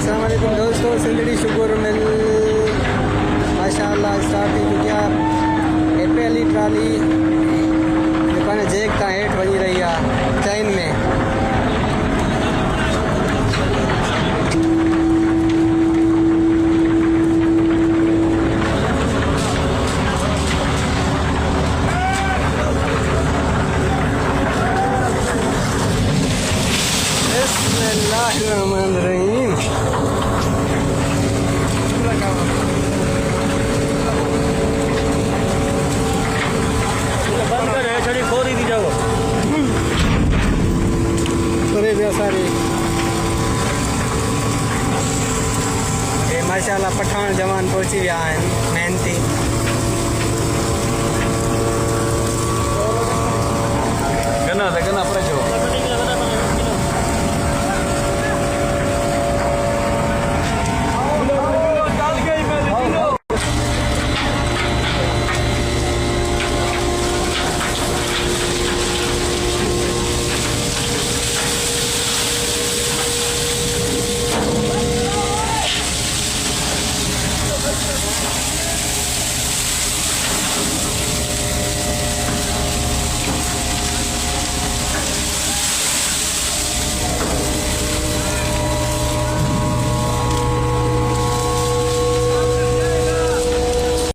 अस्सलाम वालेकुम दोस्तों, सिंधड़ी शुगर मिल माशाअल्लाह स्टार्ट थी चुकी आहे। ये पहली ट्राली दुकान जेक तां हेठि वञी रही आहे चैन में। बिस्मिल्लाहिर्रहमानिर्रहीम। बंद कर है छड़ी खोरी दी जाओ अरे सारी ये माशाअल्लाह पठान जवान पहुंची विया आहिनि मेहनती। गना पर जो